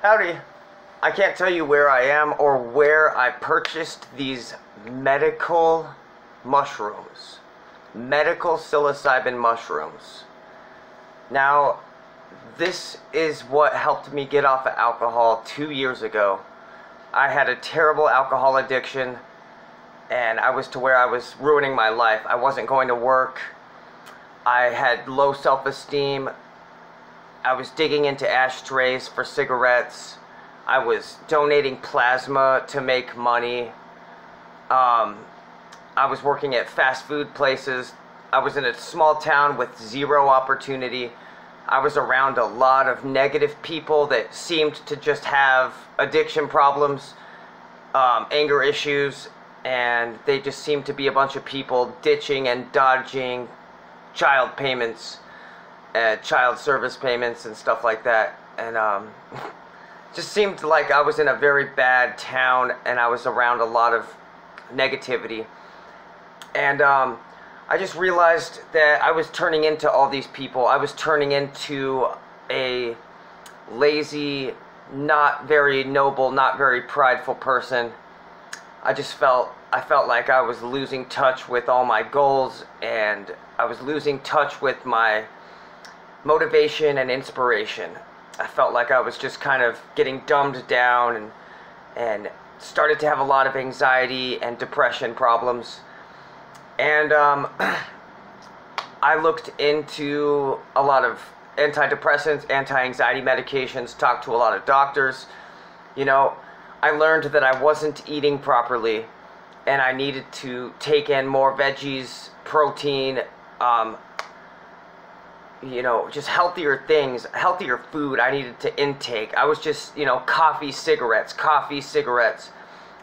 Howdy. I can't tell you where I am or where I purchased these medical mushrooms. Medical psilocybin mushrooms. Now, this is what helped me get off of alcohol 2 years ago. I had a terrible alcohol addiction, and I was to where I was ruining my life. I wasn't going to work. I had low self-esteem. I was digging into ashtrays for cigarettes. I was donating plasma to make money. I was working at fast food places. I was in a small town with zero opportunity. I was around a lot of negative people that seemed to just have addiction problems, anger issues, and they just seemed to be a bunch of people ditching and dodging child payments, child service payments and stuff like that. And just seemed like I was in a very bad town, and I was around a lot of negativity. And I just realized that I was turning into all these people. I was turning into a lazy, not very noble, not very prideful person. I felt like I was losing touch with all my goals, and I was losing touch with my motivation and inspiration. I felt like I was just kind of getting dumbed down and started to have a lot of anxiety and depression problems. And I looked into a lot of antidepressants, anti-anxiety medications, talked to a lot of doctors. You know, I learned that I wasn't eating properly, and I needed to take in more veggies, protein, you know, just healthier things, healthier food I needed to intake. I was just, you know, coffee, cigarettes,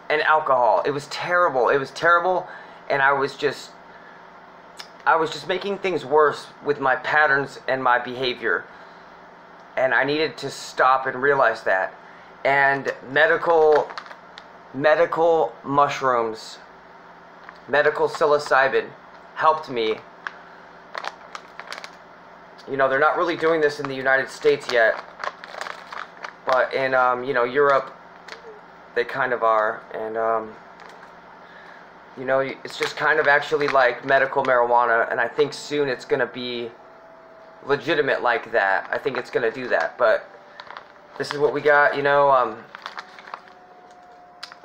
and alcohol. It was terrible. It was terrible, and I was just making things worse with my patterns and my behavior. And I needed to stop and realize that. And medical mushrooms, medical psilocybin helped me. You know, they're not really doing this in the United States yet, but in, you know, Europe, they kind of are. And, you know, it's just kind of actually like medical marijuana, and I think soon it's going to be legitimate like that. I think it's going to do that, but this is what we got, you know.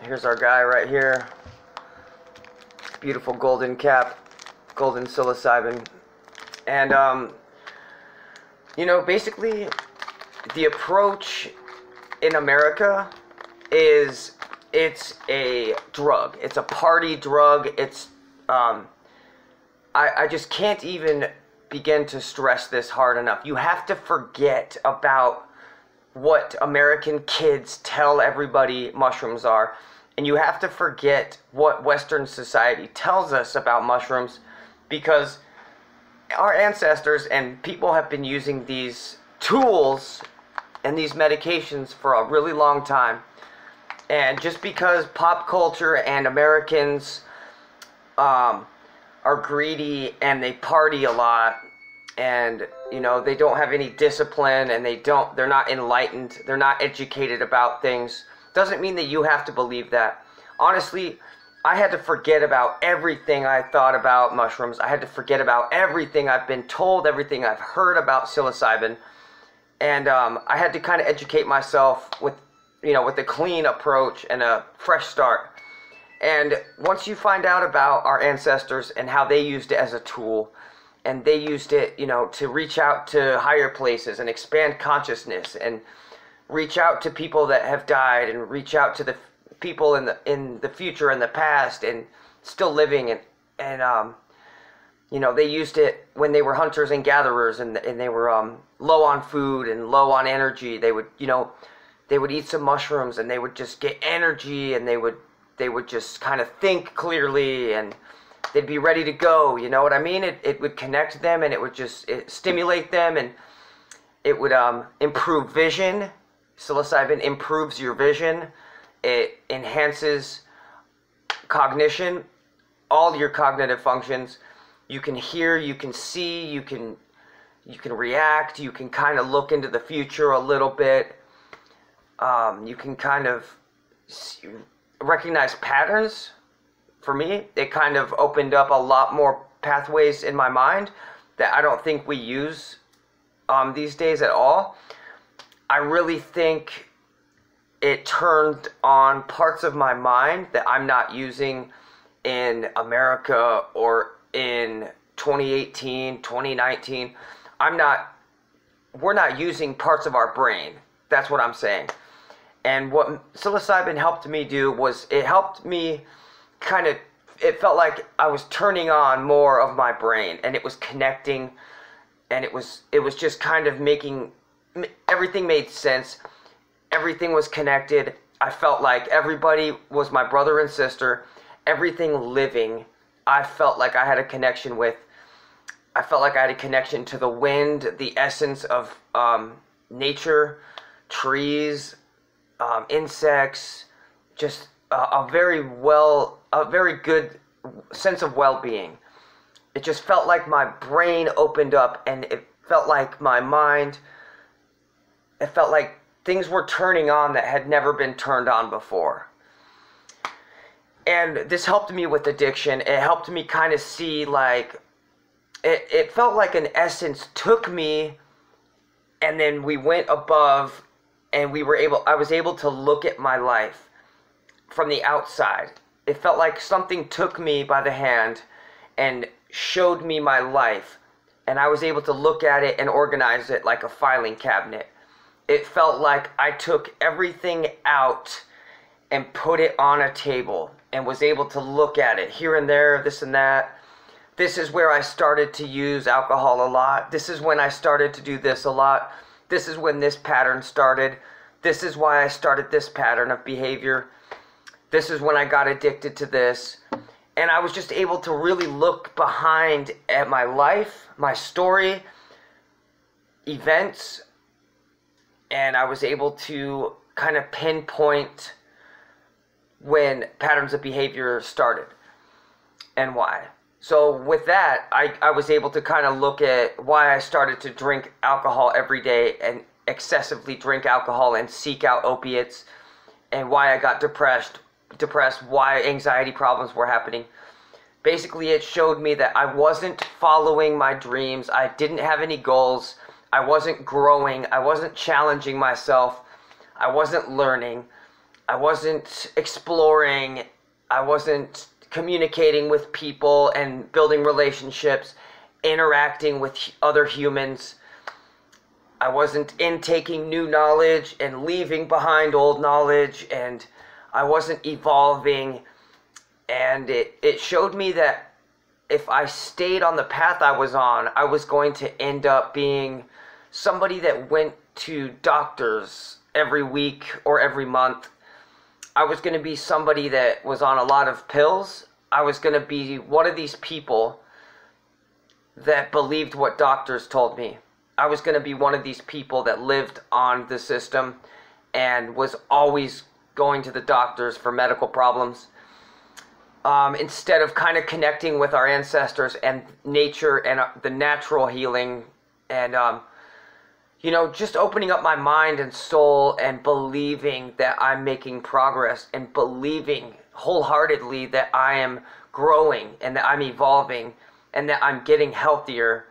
Here's our guy right here. Beautiful golden cap, golden psilocybin. And, you know, basically, the approach in America is, it's a drug. It's a party drug. It's, I just can't even begin to stress this hard enough. You have to forget about what American kids tell everybody mushrooms are, and you have to forget what Western society tells us about mushrooms, because our ancestors and people have been using these tools and these medications for a really long time. And just because pop culture and Americans are greedy and they party a lot, and, you know, they don't have any discipline, and they're not enlightened, they're not educated about things, doesn't mean that you have to believe that. Honestly, I had to forget about everything I thought about mushrooms. I had to forget about everything I've been told, everything I've heard about psilocybin. And I had to kind of educate myself with, you know, with a clean approach and a fresh start. And once you find out about our ancestors and how they used it as a tool, and they used it, you know, to reach out to higher places and expand consciousness, and reach out to people that have died, and reach out to the people in the future and the past and still living, and you know, they used it when they were hunters and gatherers, and they were low on food and low on energy. They would, you know, they would eat some mushrooms, and they would just get energy, and they would just kind of think clearly, and they'd be ready to go. You know what I mean? It would connect them, and it would just stimulate them, and it would improve vision. Psilocybin improves your vision. It enhances cognition, all your cognitive functions. You can hear, you can see, you can react, you can kind of look into the future a little bit. You can kind of recognize patterns. For me, it kind of opened up a lot more pathways in my mind that I don't think we use these days at all. I really think it turned on parts of my mind that I'm not using in America or in 2018, 2019. We're not using parts of our brain. That's what I'm saying. And what psilocybin helped me do was it helped me it felt like I was turning on more of my brain, and it was connecting, and it was just kind of making, everything made sense. Everything was connected. I felt like everybody was my brother and sister. Everything living, I felt like I had a connection with. I felt like I had a connection to the wind, the essence of nature, trees, insects, just a very good sense of well-being. It just felt like my brain opened up, and it felt like my mind, it felt like things were turning on that had never been turned on before. And this helped me with addiction. It helped me kind of see, like, it felt like an essence took me, and then we went above, and I was able to look at my life from the outside. It felt like something took me by the hand and showed me my life, and I was able to look at it and organize it like a filing cabinet. It felt like I took everything out and put it on a table and was able to look at it here and there, this and that. This is where I started to use alcohol a lot. This is when I started to do this a lot. This is when this pattern started. This is why I started this pattern of behavior. This is when I got addicted to this. And I was just able to really look behind at my life, my story, events, and I was able to kind of pinpoint when patterns of behavior started and why. So with that, I was able to kind of look at why I started to drink alcohol every day and excessively drink alcohol and seek out opiates, and why I got depressed, why anxiety problems were happening. Basically, it showed me that I wasn't following my dreams. I didn't have any goals. I wasn't growing. I wasn't challenging myself. I wasn't learning. I wasn't exploring. I wasn't communicating with people and building relationships, interacting with other humans. I wasn't intaking new knowledge and leaving behind old knowledge, and I wasn't evolving. And it showed me that if I stayed on the path I was on, I was going to end up being somebody that went to doctors every week or every month. I was going to be somebody that was on a lot of pills. I was going to be one of these people that believed what doctors told me. I was going to be one of these people that lived on the system and was always going to the doctors for medical problems. Instead of kind of connecting with our ancestors and nature and the natural healing and, just opening up my mind and soul and believing that I'm making progress and believing wholeheartedly that I am growing and that I'm evolving and that I'm getting healthier.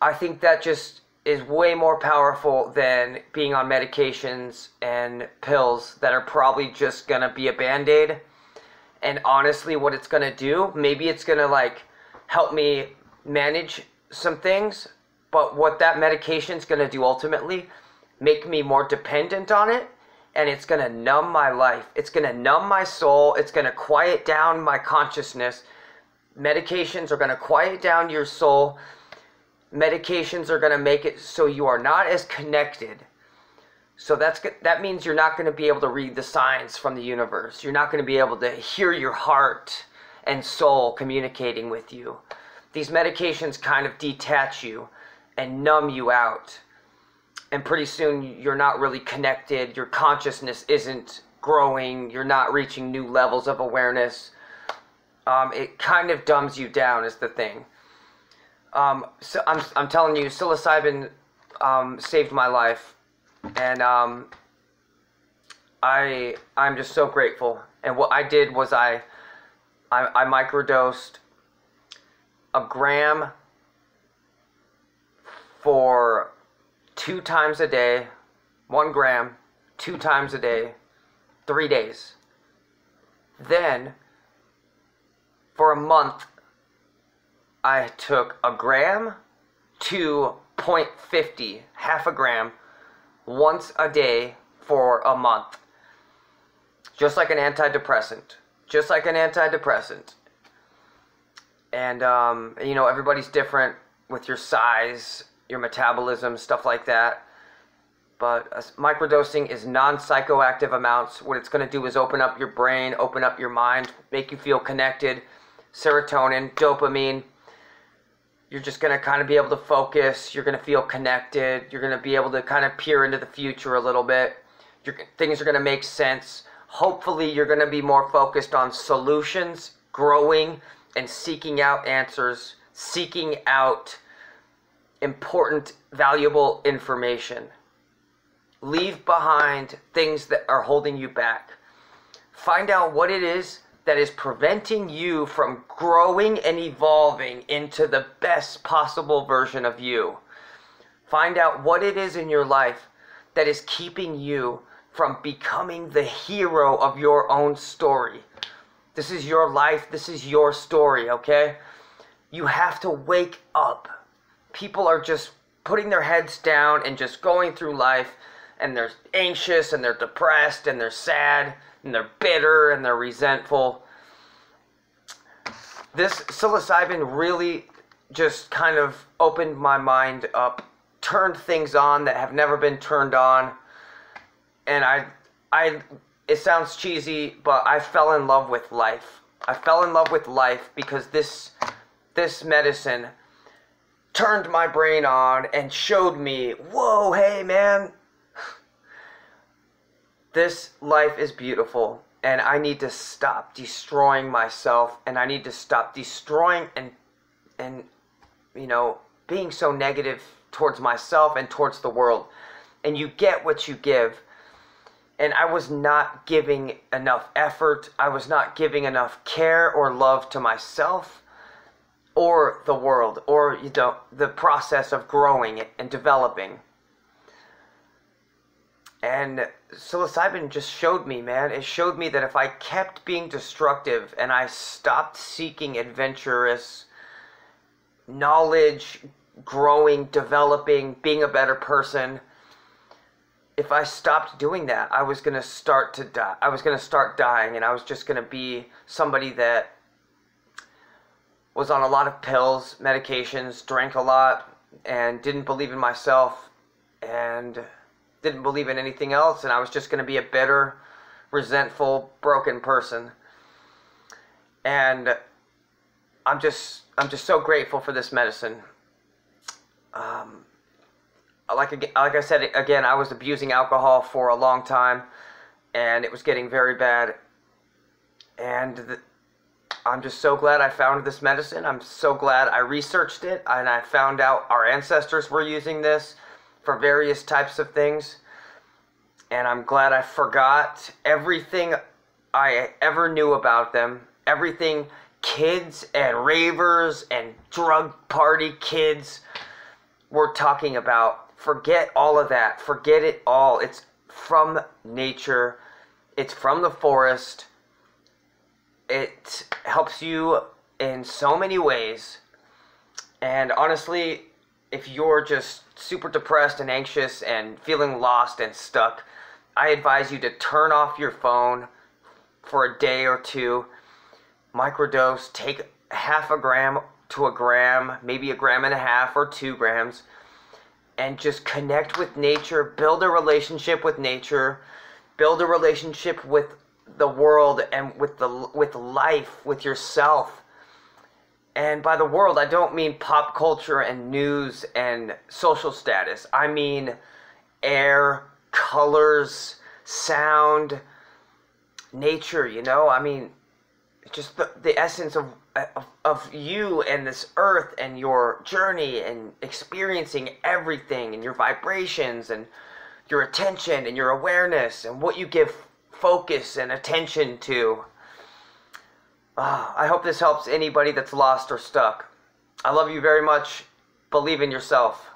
I think that just is way more powerful than being on medications and pills that are probably just going to be a Band-Aid. And honestly, what it's going to do, maybe it's going to help me manage some things, but what that medication is going to do ultimately, make me more dependent on it, and it's going to numb my life. It's going to numb my soul. It's going to quiet down my consciousness. Medications are going to quiet down your soul. Medications are going to make it so you are not as connected. So that means you're not going to be able to read the signs from the universe. You're not going to be able to hear your heart and soul communicating with you. These medications kind of detach you and numb you out. And pretty soon you're not really connected. Your consciousness isn't growing. You're not reaching new levels of awareness. It kind of dumbs you down is the thing. So I'm telling you, psilocybin saved my life. And I'm just so grateful. And what I did was I microdosed a gram for 2 times a day, 1 gram, 2 times a day, 3 days. Then, for a month, I took a gram to 0.50, half a gram, once a day for a month. Just like an antidepressant. Just like an antidepressant. And, you know, everybody's different with your size, your metabolism, stuff like that. But microdosing is non-psychoactive amounts. What it's going to do is open up your brain, open up your mind, make you feel connected. Serotonin, dopamine. You're just going to kind of be able to focus. You're going to feel connected. You're going to be able to kind of peer into the future a little bit. Things are going to make sense. Hopefully, you're going to be more focused on solutions, growing, and seeking out answers, seeking out important, valuable information. Leave behind things that are holding you back. Find out what it is that is preventing you from growing and evolving into the best possible version of you. Find out what it is in your life that is keeping you from becoming the hero of your own story. This is your life. This is your story, okay? You have to wake up. People are just putting their heads down and just going through life, and they're anxious, and they're depressed, and they're sad, and they're bitter, and they're resentful. This psilocybin really just kind of opened my mind up, turned things on that have never been turned on, and it sounds cheesy, but I fell in love with life. I fell in love with life because this medicine turned my brain on and showed me, whoa, hey man, this life is beautiful, and I need to stop destroying myself, and I need to stop destroying and you know, being so negative towards myself and towards the world. And you get what you give. And I was not giving enough effort. I was not giving enough care or love to myself or the world, or, you know, the process of growing and developing. And psilocybin just showed me, man. It showed me that if I kept being destructive and I stopped seeking adventurous knowledge, growing, developing, being a better person, if I stopped doing that, I was going to start to die. I was going to start dying, and I was just going to be somebody that was on a lot of pills, medications, drank a lot, and didn't believe in myself, and didn't believe in anything else, and I was just going to be a bitter, resentful, broken person. And I'm just so grateful for this medicine. Like I said again, I was abusing alcohol for a long time, and it was getting very bad. And I'm just so glad I found this medicine. I'm so glad I researched it, and I found out our ancestors were using this for various types of things. And I'm glad I forgot everything I ever knew about them. Everything kids and ravers and drug party kids were talking about. Forget all of that. Forget it all. It's from nature. It's from the forest. It helps you in so many ways. And honestly, if you're just super depressed and anxious and feeling lost and stuck, I advise you to turn off your phone for a day or two. Microdose. Take half a gram to a gram, maybe a gram and a half or 2 grams. And just connect with nature, build a relationship with nature, build a relationship with the world and with life, with yourself. And by the world, I don't mean pop culture and news and social status. I mean air, colors, sound, nature, you know? I mean, just the essence of you and this earth and your journey and experiencing everything and your vibrations and your attention and your awareness and what you give focus and attention to. I hope this helps anybody that's lost or stuck. I love you very much. Believe in yourself.